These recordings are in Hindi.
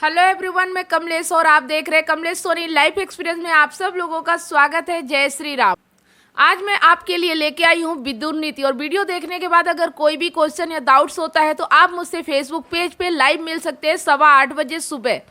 हेलो एवरीवन, मैं कमलेश और आप देख रहे हैं कमलेश सोनी लाइफ एक्सपीरियंस में आप सब लोगों का स्वागत है। जय श्री राम। आज मैं आपके लिए लेके आई हूँ विदुर नीति। और वीडियो देखने के बाद अगर कोई भी क्वेश्चन या डाउट्स होता है तो आप मुझसे फेसबुक पेज पे लाइव मिल सकते हैं 8:15 बजे सुबह।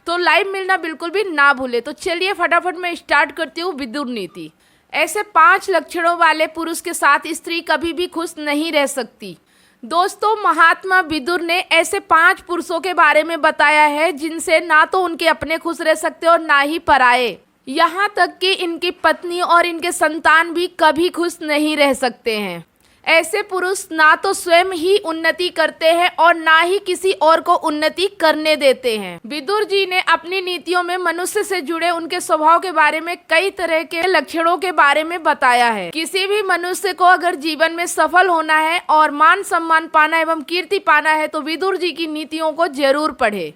तो लाइव मिलना बिल्कुल भी ना भूले। तो चलिए फटाफट मैं स्टार्ट करती हूँ विदुर नीति। ऐसे 5 लक्षणों वाले पुरुष के साथ स्त्री कभी भी खुश नहीं रह सकती। दोस्तों, महात्मा विदुर ने ऐसे 5 पुरुषों के बारे में बताया है जिनसे ना तो उनके अपने खुश रह सकते और ना ही पराये। यहाँ तक कि इनकी पत्नी और इनके संतान भी कभी खुश नहीं रह सकते हैं। ऐसे पुरुष ना तो स्वयं ही उन्नति करते हैं और ना ही किसी और को उन्नति करने देते हैं। विदुर जी ने अपनी नीतियों में मनुष्य से जुड़े उनके स्वभाव के बारे में कई तरह के लक्षणों के बारे में बताया है। किसी भी मनुष्य को अगर जीवन में सफल होना है और मान सम्मान पाना एवं कीर्ति पाना है तो विदुर जी की नीतियों को जरूर पढ़े।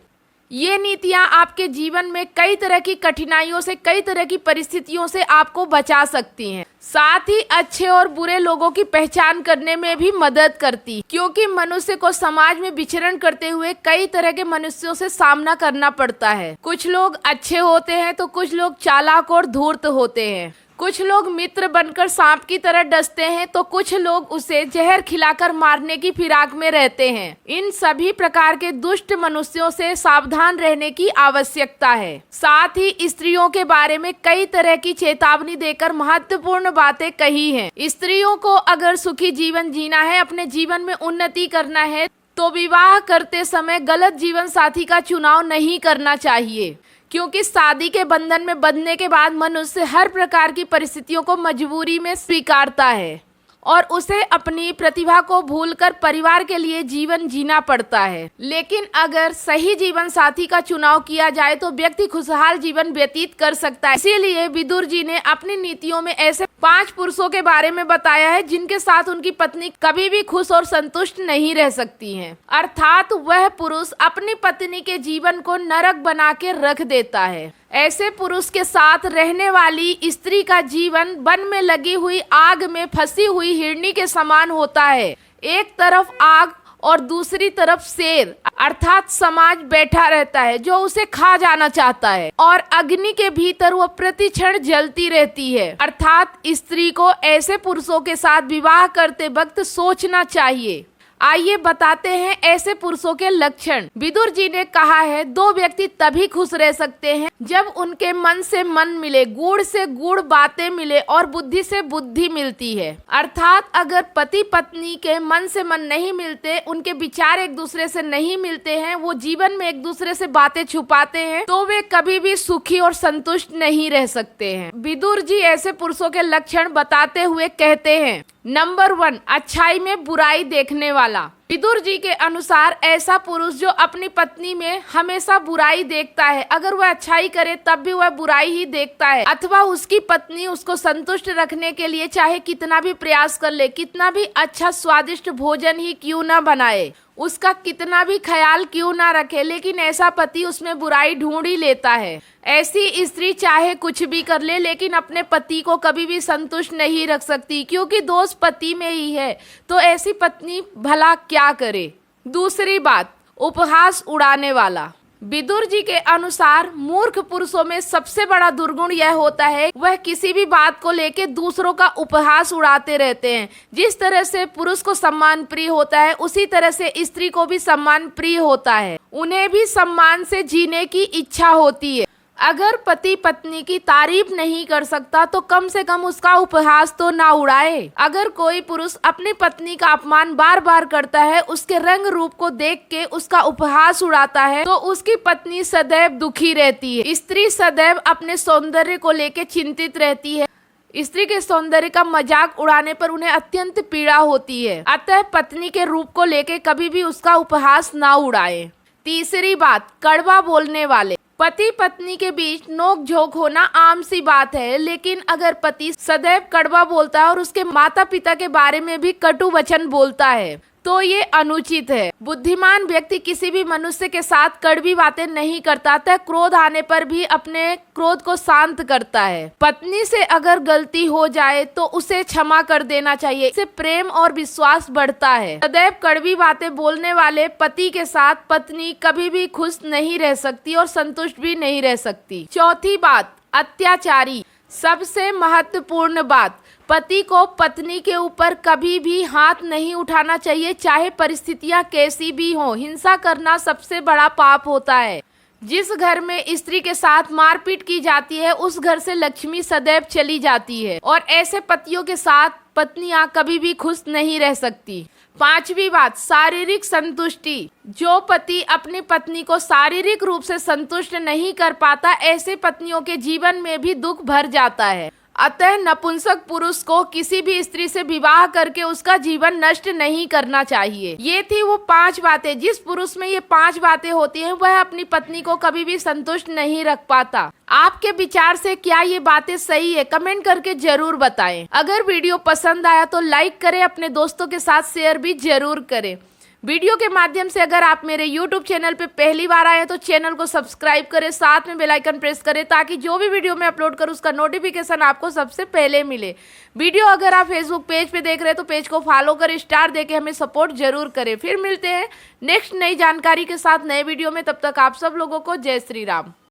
ये नीतियां आपके जीवन में कई तरह की कठिनाइयों से, कई तरह की परिस्थितियों से आपको बचा सकती हैं। साथ ही अच्छे और बुरे लोगों की पहचान करने में भी मदद करती, क्योंकि मनुष्य को समाज में विचरण करते हुए कई तरह के मनुष्यों से सामना करना पड़ता है। कुछ लोग अच्छे होते हैं तो कुछ लोग चालाक और धूर्त होते हैं। कुछ लोग मित्र बनकर सांप की तरह डसते हैं तो कुछ लोग उसे जहर खिलाकर मारने की फिराक में रहते हैं। इन सभी प्रकार के दुष्ट मनुष्यों से सावधान रहने की आवश्यकता है। साथ ही स्त्रियों के बारे में कई तरह की चेतावनी देकर महत्वपूर्ण बातें कही हैं। स्त्रियों को अगर सुखी जीवन जीना है, अपने जीवन में उन्नति करना है तो विवाह करते समय गलत जीवन साथी का चुनाव नहीं करना चाहिए, क्योंकि शादी के बंधन में बंधने के बाद मनुष्य हर प्रकार की परिस्थितियों को मजबूरी में स्वीकारता है और उसे अपनी प्रतिभा को भूलकर परिवार के लिए जीवन जीना पड़ता है। लेकिन अगर सही जीवन साथी का चुनाव किया जाए तो व्यक्ति खुशहाल जीवन व्यतीत कर सकता है। इसीलिए विदुर जी ने अपनी नीतियों में ऐसे 5 पुरुषों के बारे में बताया है जिनके साथ उनकी पत्नी कभी भी खुश और संतुष्ट नहीं रह सकती हैं। अर्थात वह पुरुष अपनी पत्नी के जीवन को नरक बना के रख देता है। ऐसे पुरुष के साथ रहने वाली स्त्री का जीवन वन में लगी हुई आग में फंसी हुई हिरनी के समान होता है। एक तरफ आग और दूसरी तरफ शेर अर्थात समाज बैठा रहता है जो उसे खा जाना चाहता है, और अग्नि के भीतर वो प्रति क्षण जलती रहती है। अर्थात स्त्री को ऐसे पुरुषों के साथ विवाह करते वक्त सोचना चाहिए। आइए बताते हैं ऐसे पुरुषों के लक्षण। विदुर जी ने कहा है 2 व्यक्ति तभी खुश रह सकते हैं जब उनके मन से मन मिले, गुण से गुण बातें मिले और बुद्धि से बुद्धि मिलती है। अर्थात अगर पति पत्नी के मन से मन नहीं मिलते, उनके विचार एक दूसरे से नहीं मिलते हैं, वो जीवन में एक दूसरे से बातें छुपाते हैं, तो वे कभी भी सुखी और संतुष्ट नहीं रह सकते हैं। विदुर जी ऐसे पुरुषों के लक्षण बताते हुए कहते हैं, नंबर 1, अच्छाई में बुराई देखने वाला। विदुर जी के अनुसार ऐसा पुरुष जो अपनी पत्नी में हमेशा बुराई देखता है, अगर वह अच्छाई करे तब भी वह बुराई ही देखता है, अथवा उसकी पत्नी उसको संतुष्ट रखने के लिए चाहे कितना भी प्रयास कर ले, कितना भी अच्छा स्वादिष्ट भोजन ही क्यों ना बनाए, उसका कितना भी ख्याल क्यों ना रखे, लेकिन ऐसा पति उसमें बुराई ढूंढ ही लेता है। ऐसी स्त्री चाहे कुछ भी कर ले लेकिन अपने पति को कभी भी संतुष्ट नहीं रख सकती, क्योंकि दोष पति में ही है। तो ऐसी पत्नी भला क्या करे। दूसरी बात, उपहास उड़ाने वाला। विदुर जी के अनुसार मूर्ख पुरुषों में सबसे बड़ा दुर्गुण यह होता है वह किसी भी बात को लेके दूसरों का उपहास उड़ाते रहते हैं। जिस तरह से पुरुष को सम्मान प्रिय होता है उसी तरह से स्त्री को भी सम्मान प्रिय होता है। उन्हें भी सम्मान से जीने की इच्छा होती है। अगर पति पत्नी की तारीफ नहीं कर सकता तो कम से कम उसका उपहास तो ना उड़ाए। अगर कोई पुरुष अपनी पत्नी का अपमान बार बार करता है, उसके रंग रूप को देख के उसका उपहास उड़ाता है, तो उसकी पत्नी सदैव दुखी रहती है। स्त्री सदैव अपने सौंदर्य को लेके चिंतित रहती है। स्त्री के सौंदर्य का मजाक उड़ाने पर उन्हें अत्यंत पीड़ा होती है। अतः पत्नी के रूप को लेके कभी भी उसका उपहास ना उड़ाए। तीसरी बात, कड़वा बोलने वाले। पति पत्नी के बीच नोक झोंक होना आम सी बात है, लेकिन अगर पति सदैव कड़वा बोलता है और उसके माता पिता के बारे में भी कटु वचन बोलता है तो ये अनुचित है। बुद्धिमान व्यक्ति किसी भी मनुष्य के साथ कड़वी बातें नहीं करता, अतः क्रोध आने पर भी अपने क्रोध को शांत करता है। पत्नी से अगर गलती हो जाए तो उसे क्षमा कर देना चाहिए, इससे प्रेम और विश्वास बढ़ता है। सदैव कड़वी बातें बोलने वाले पति के साथ पत्नी कभी भी खुश नहीं रह सकती और संतुष्ट भी नहीं रह सकती। चौथी बात, अत्याचारी। सबसे महत्वपूर्ण बात, पति को पत्नी के ऊपर कभी भी हाथ नहीं उठाना चाहिए, चाहे परिस्थितियां कैसी भी हों। हिंसा करना सबसे बड़ा पाप होता है। जिस घर में स्त्री के साथ मारपीट की जाती है उस घर से लक्ष्मी सदैव चली जाती है और ऐसे पतियों के साथ पत्नियां कभी भी खुश नहीं रह सकती। पांचवी बात, शारीरिक संतुष्टि। जो पति अपनी पत्नी को शारीरिक रूप से संतुष्ट नहीं कर पाता, ऐसे पत्नियों के जीवन में भी दुख भर जाता है। अतः नपुंसक पुरुष को किसी भी स्त्री से विवाह करके उसका जीवन नष्ट नहीं करना चाहिए। ये थी वो 5 बातें। जिस पुरुष में ये 5 बातें होती हैं वह अपनी पत्नी को कभी भी संतुष्ट नहीं रख पाता। आपके विचार से क्या ये बातें सही है? कमेंट करके जरूर बताएं। अगर वीडियो पसंद आया तो लाइक करें, अपने दोस्तों के साथ शेयर भी जरूर करें। वीडियो के माध्यम से अगर आप मेरे YouTube चैनल पे पहली बार आए तो चैनल को सब्सक्राइब करें, साथ में बेल आइकन प्रेस करें ताकि जो भी वीडियो मैं अपलोड करूं उसका नोटिफिकेशन आपको सबसे पहले मिले। वीडियो अगर आप फेसबुक पेज पे देख रहे हैं तो पेज को फॉलो करें, स्टार देके हमें सपोर्ट जरूर करें। फिर मिलते हैं नेक्स्ट नई जानकारी के साथ नए वीडियो में। तब तक आप सब लोगों को जय श्री राम।